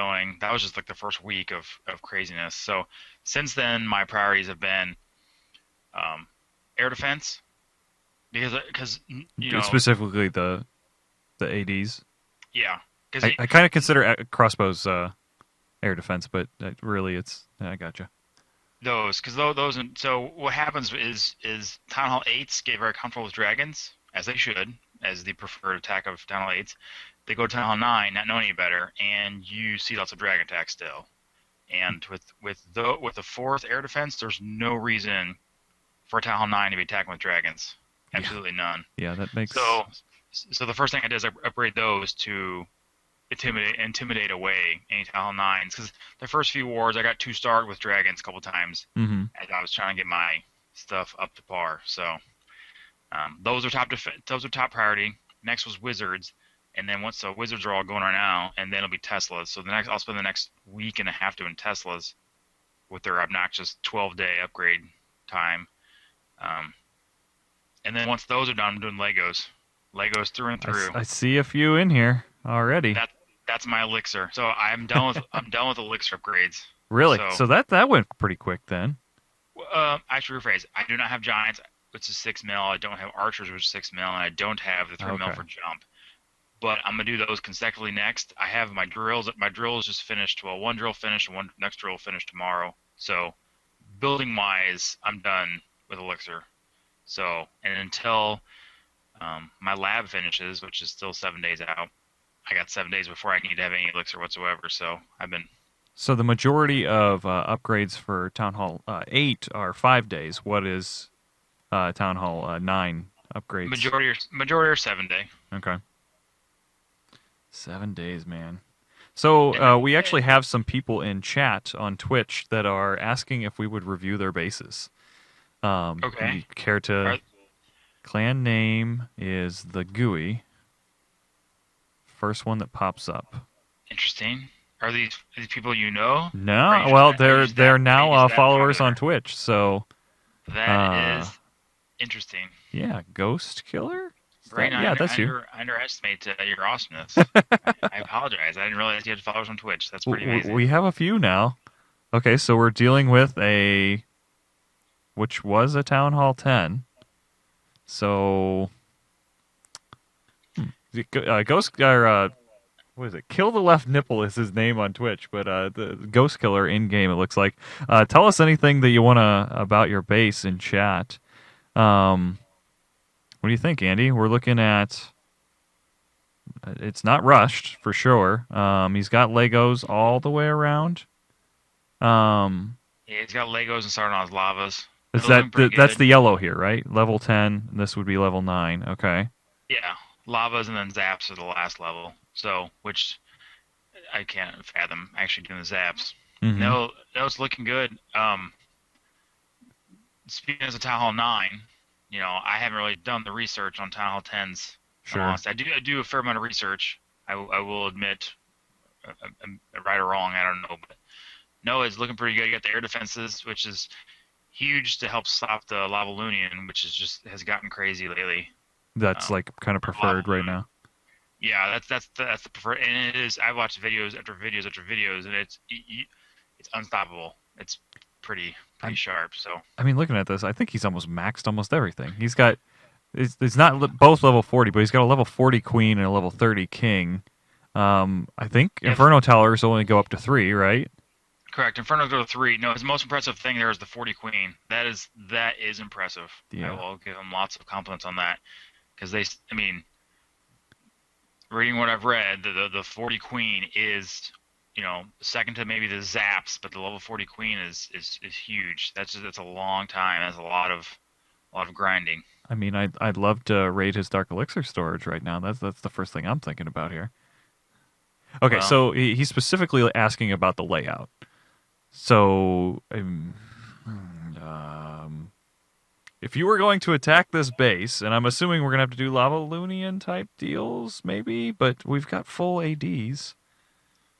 going. That was just like the first week of craziness. So since then, my priorities have been um, air defense because Specifically the ADs. yeah, because I kind of consider crossbows air defense, but really it's I gotcha. those and so what happens is Town Hall 8s get very comfortable with dragons as they should, as the preferred attack of Town Hall 8s. They go to Town Hall 9 not knowing any better, and you see lots of dragon attacks still. And with the fourth air defense, there's no reason for Town Hall 9 to be attacking with dragons. Yeah, Absolutely none. yeah, that makes So so the first thing I did is I upgrade those to intimidate away any Town Hall 9s because the first few wars I got 2-starred with dragons a couple times hmm as I was trying to get my stuff up to par. So those are top priority. Next was wizards, and then once the wizards are all going right now, and then it'll be Teslas. So I'll spend the next week and a half doing Teslas with their obnoxious 12-day upgrade time. Um, and then once those are done, I'm doing Legos. Legos through and through. I see a few in here already. That that's my elixir. So I'm done with elixir upgrades. Really? So So that went pretty quick then. I should rephrase. I do not have giants, which is 6 mil. I don't have archers, which is 6 mil, and I don't have the 3 mil Okay. for jump. But I'm gonna do those consecutively next. I have my drills. My drills just finished. Well, one drill finished, and one next drill finished tomorrow. So building wise, I'm done with elixir. So and until my lab finishes, which is still 7 days out, I got 7 days before I need to have any elixir whatsoever. So I've been So the majority of upgrades for Town Hall 8 are 5 days. What is Town Hall 9 upgrades? majority are 7 day. Okay. 7 days, man. So And then we actually have some people in chat on Twitch that are asking if we would review their bases. You okay, care to? are, Clan name is the GUI. First one that pops up. interesting. Are these people you know? No, well they're Are you now just that followers on popular? Twitch. So That uh, is interesting. yeah, Ghost Killer. Is Brain, yeah, I that's you. underestimate your awesomeness. I apologize. I didn't realize you had followers on Twitch. That's pretty amazing. We have a few now. Okay, so we're dealing with which was a Town Hall 10. So Ghost or what is it? Kill the Left Nipple is his name on Twitch, but the Ghost Killer in game it looks like. Tell us anything that you wanna about your base in chat. Um, what do you think, Andy? We're looking at. It's not rushed for sure. He's got Legos all the way around. Um, Yeah, he's got Legos and Sardon's lavas. is They're that looking pretty that's good. the yellow here, right? Level 10. This would be level 9. Okay. Yeah, lavas and then zaps are the last level. So, which I can't fathom actually doing the zaps. Mm-hmm. No, it's looking good. Speaking as a Town Hall 9, I haven't really done the research on Town Hall 10s. In all Sure. honesty. I do a fair amount of research. I will admit, right or wrong, I don't know, but no, it's looking pretty good. You got the air defenses, which is huge to help stop the Lavalunian, which is just has gotten crazy lately. That's Um, like kind of Lava preferred right now. Yeah, that's the preferred, and it is. I've watched videos after videos after videos, and it's unstoppable. It's pretty I'm, sharp. So I mean, looking at this, I think he's almost maxed almost everything. He's got. It's not both level 40, but he's got a level 40 queen and a level 30 king. I think yeah, Inferno Towers only go up to 3, right? correct. Inferno go to 3. No, his most impressive thing there is the 40 queen. That is impressive. I Yeah. will give him lots of compliments on that because I mean, reading what I've read, the 40 queen is second to maybe the zaps, but the level 40 queen is huge. That's a long time. That's a lot of grinding. I mean, I'd love to raid his Dark Elixir storage right now. That's the first thing I'm thinking about here. Okay, Well, so he's specifically asking about the layout. So, if you were going to attack this base, and I'm assuming we're gonna have to do Lava Lunian type deals, maybe, but we've got full ADs.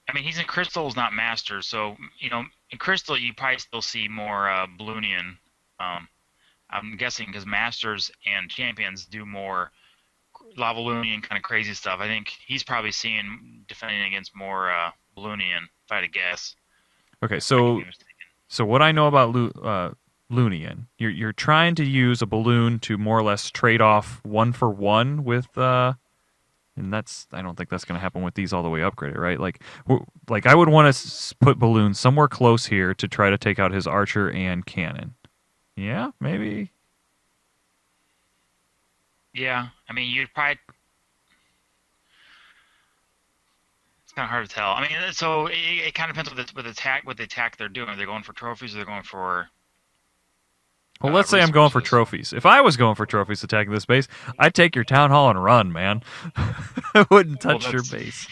I mean, he's in crystals, not masters, so in crystal you probably still see more Bloonian. Um, I'm guessing because masters and champions do more Lavalunian kind of crazy stuff. I think he's probably seeing defending against more Balloonian, if I had to guess. Okay, I could be so mistaken. what I know about Loonian, you're trying to use a balloon to more or less trade off one for one with and that's I don't think that's going to happen with these all the way upgraded, right? Like I would want to put balloons somewhere close here to try to take out his archer and cannon. Yeah, maybe. Yeah, I mean, you'd probably. It's kind of hard to tell. I mean, so it kind of depends what the attack they're doing. Are they going for trophies or they're going for Well, let's say I'm going for resources? trophies. If I was going for trophies attacking this base, I'd take your town hall and run, man. I wouldn't Well, touch your that's base.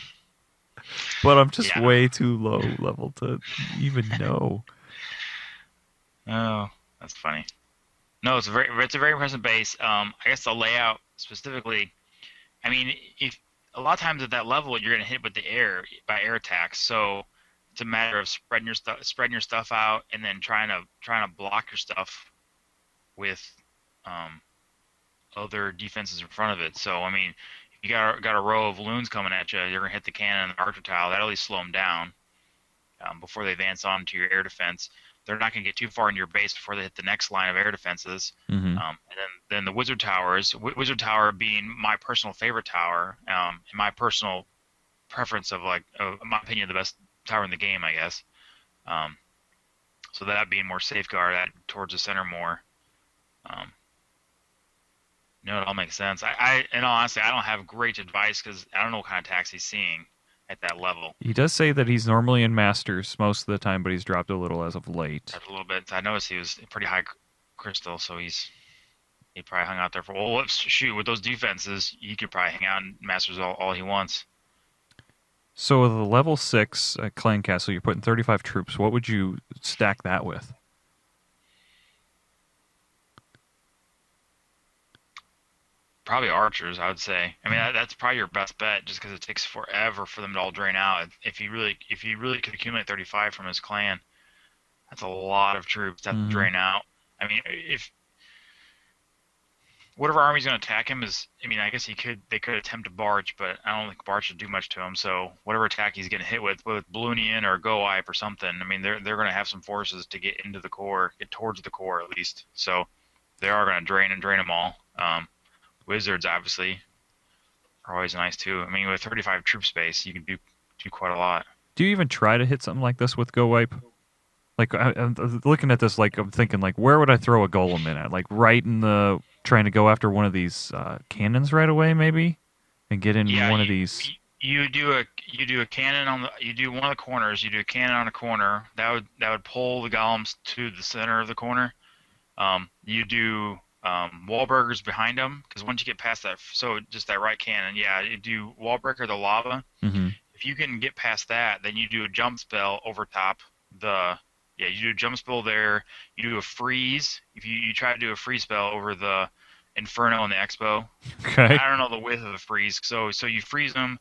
But I'm just yeah. way too low level to even know. Oh, that's funny. No, it's a very impressive base. I guess the layout specifically. I mean, if a lot of times at that level you're gonna hit with the air by air attacks, so it's a matter of spreading your stuff out, and then trying to block your stuff with um, other defenses in front of it. So I mean, if you got a row of loons coming at you, you're gonna hit the cannon and the archer tile. That'll at least slow them down before they advance on to your air defense. They're not gonna get too far into your base before they hit the next line of air defenses. Hmm. And then the wizard towers, wizard tower being my personal favorite tower, and my personal preference of in my opinion, the best tower in the game, I guess. Um, so that being more safeguard towards the center more. Um, No, it all makes sense. And honestly, I don't have great advice because I don't know what kind of attacks he's seeing at that level. He does say that he's normally in Masters most of the time, but he's dropped a little as of late. That's a little bit. I noticed he was pretty high crystal, so he probably hung out there for. Well, shoot, with those defenses, he could probably hang out in Masters all he wants. So with a level 6 clan castle, you're putting 35 troops. What would you stack that with? Probably archers, I would say. I mean, that's probably your best bet, just because it takes forever for them to all drain out. If he really could accumulate 35 from his clan, that's a lot of troops to have to Hmm. drain out. I mean, if whatever army's going to attack him is, I mean, I guess they could attempt to barge, but I don't think barge should do much to him. So whatever attack he's getting hit with, whether it's Balloonian or Go Wipe or something, I mean, they're going to have some forces to get into the core, get towards the core at least. So they are going to drain them all. Wizards obviously are always nice too. I mean, with 35 troop space, you can do quite a lot. Do you even try to hit something like this with Go Wipe? Like I'm looking at this, like I'm thinking, like where would I throw a golem in at? Like right in the trying to go after one of these cannons right away, maybe, and get in Yeah, one of these. you do a cannon you do one of the corners. You do a cannon on a corner that would pull the golems to the center of the corner. You do wall burgers behind them because once you get past that, so just that right cannon, yeah, you do wall breaker the lava. Hmm. If you can get past that, then you do a jump spell over top the. Yeah, you do a jump spell there. You do a freeze. If you try to do a freeze spell over the Inferno and the Expo, Okay. I don't know the width of the freeze. So you freeze them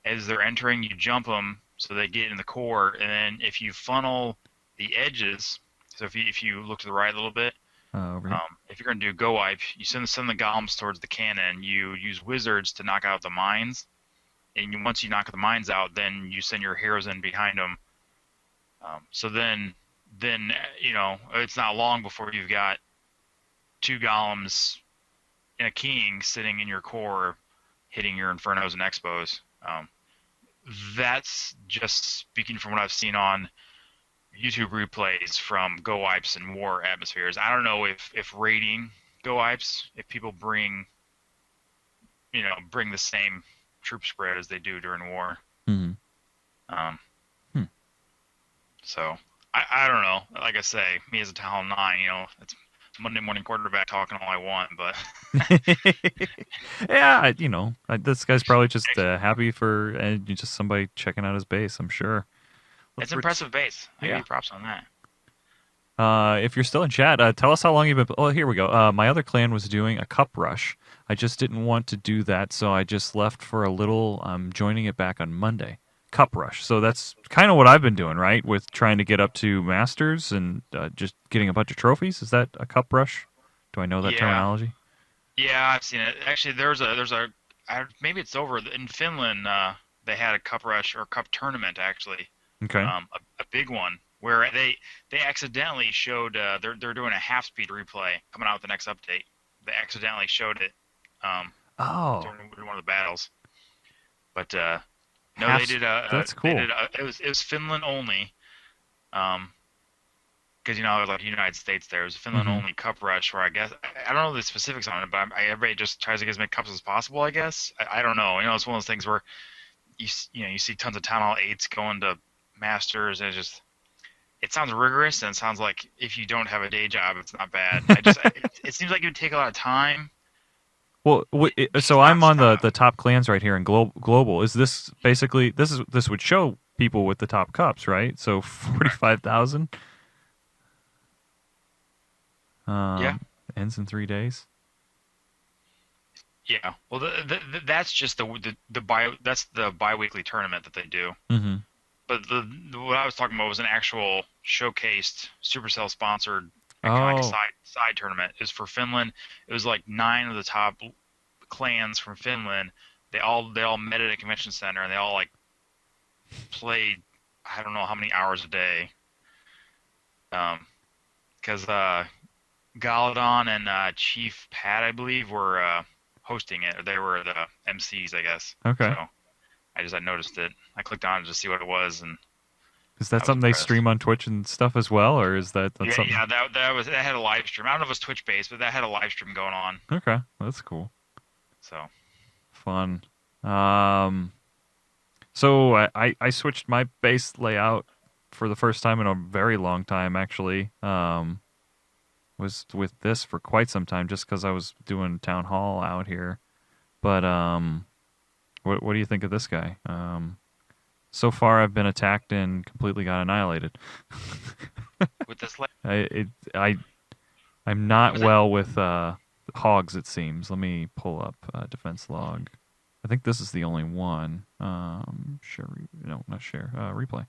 as they're entering. You jump them so they get in the core, and then if you funnel the edges, so if you look to the right a little bit, Over here. if you're going to do go wipe, you send the golems towards the cannon. You use wizards to knock out the mines, and once you knock the mines out, then you send your heroes in behind them. So then it's not long before you've got two golems and a king sitting in your core, hitting your infernos and expos. That's just speaking from what I've seen on YouTube replays from go wipes and war atmospheres. I don't know if raiding go wipes, if people bring the same troop spread as they do during war. Hmm. Um, Hmm. so I don't know. Like I say, me as a Town 9, it's Monday morning quarterback talking all I want, but Yeah, this guy's probably just happy for just somebody checking out his base. I'm sure. it's Let's impressive base. I give yeah. you props on that. If you're still in chat, tell us how long you've been. Oh, here we go. My other clan was doing a cup rush. I just didn't want to do that, so I just left for a little. I'm joining it back on Monday. Cup rush. So that's kind of what I've been doing, right? With trying to get up to Masters and just getting a bunch of trophies. Is that a cup rush? Do I know that Yeah, terminology? yeah, I've seen it. Actually, maybe it's over in Finland. they had a cup rush or cup tournament actually, Okay. a big one where they accidentally showed they're doing a half speed replay coming out with the next update. They accidentally showed it um, Oh, during one of the battles, but no, half. That's they cool. did it was Finland only. Um, because it was like United States there. It was a Finland Hmm. only cup rush where I guess I don't know the specifics on it, but everybody just tries to get as many cups as possible. I guess I don't know. It's one of those things where you see tons of Town Hall 8s going to Masters, and it sounds rigorous and it sounds like if you don't have a day job, it's not bad. It seems like it would take a lot of time Well, just so I'm on nonstop. the top clans right here in global. Is this basically this would show people with the top cups, right? So Correct. 45,000 Yeah. um ends in 3 days. Yeah. Well, that's just that's the biweekly tournament that they do. Hmm. But what I was talking about was an actual showcased Supercell sponsored iconic Oh, side tournament. It was for Finland. It was like 9 of the top clans from Finland. They all met at a convention center and they all like played I don't know how many hours a day. Because Galadon and Chief Pat, I believe, were hosting it. They were the MCs, I guess. So okay. I noticed it. I clicked on it to see what it was, and Is that I was something they impressed. stream on Twitch and stuff as well, or is that's Yeah, something? yeah, that had a live stream. I don't know if it was Twitch based, but that had a live stream going on. Okay, that's cool, So fun. Um, so I switched my base layout for the first time in a very long time, actually. Was with this for quite some time, just because I was doing town hall out here. But what do you think of this guy? So far, I've been attacked and completely got annihilated. with this, I it, I I'm what not was it? well with hogs. It seems. Let me pull up defense log. I think this is the only one. Share. No, not share. Replay.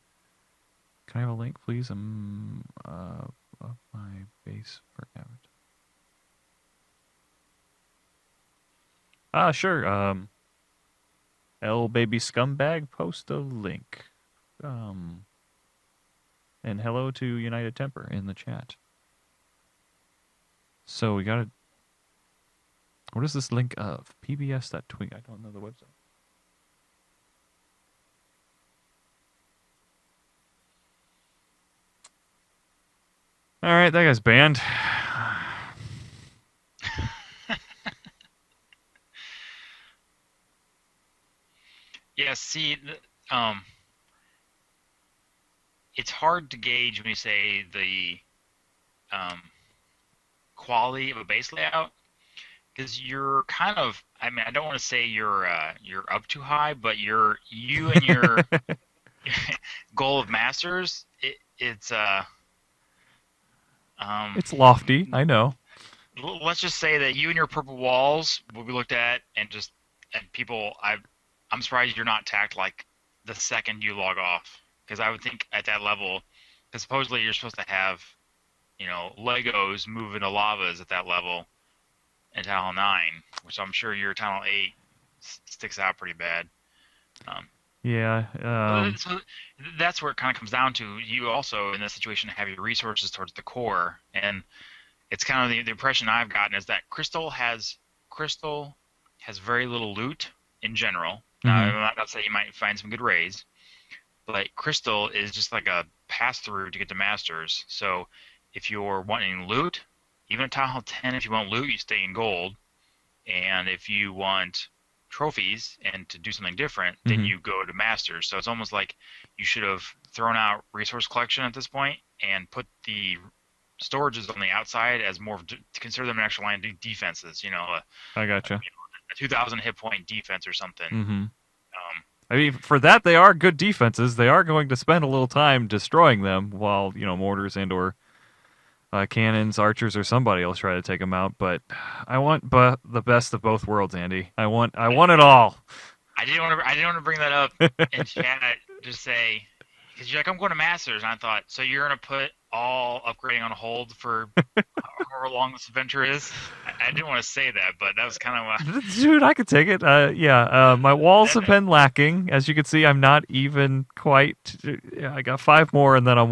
Can I have a link, please? Of my base for avatar. Sure. L baby scumbag, post a link. Um, and hello to United Temper in the chat. So we got to. What is this link of? pbs.twig. I don't know the website. All right, that guy's banned. Yeah, see, it's hard to gauge when you say the um, quality of a base layout because you're kind of. I mean, I don't want to say you're up too high, but you and your goal of masters, it's um, It's lofty, I know. let's just say that you and your purple walls will be looked at and people I'm surprised you're not tacked like the second you log off because I would think at that level because supposedly you're supposed to have Legos moving the lavas at that level in Town Hall 9, which I'm sure your Town Hall 8 sticks out pretty bad. Um, Yeah. so that's where it kind of comes down to. You also in this situation have your resources towards the core, and it's kind of the impression I've gotten is that Crystal has very little loot in general. Now, Hmm. I'm not saying you might find some good raids, but Crystal is just like a pass through to get to Masters. So if you're wanting loot, even at Town Hall 10, if you want loot, you stay in gold, and if you want trophies and to do something different, then Hmm. you go to Masters. So it's almost like you should have thrown out resource collection at this point and put the storages on the outside as more to consider them an actual line of defenses. I gotcha. A 2,000 hit point defense or something. Hmm. I mean, for that, they are good defenses. They are going to spend a little time destroying them while, mortars and or cannons, archers, or somebody else try to take them out. But I want the best of both worlds, Andy. I want it all. I didn't want to bring that up in chat. Just say because you're like I'm going to Masters, and I thought so you're gonna put all upgrading on hold for however long this adventure is. I didn't want to say that, but that was kind of Dude, I could take it. Yeah, my walls have that, been lacking. As you can see, I'm not even quite. Yeah, I got five more, and then I'm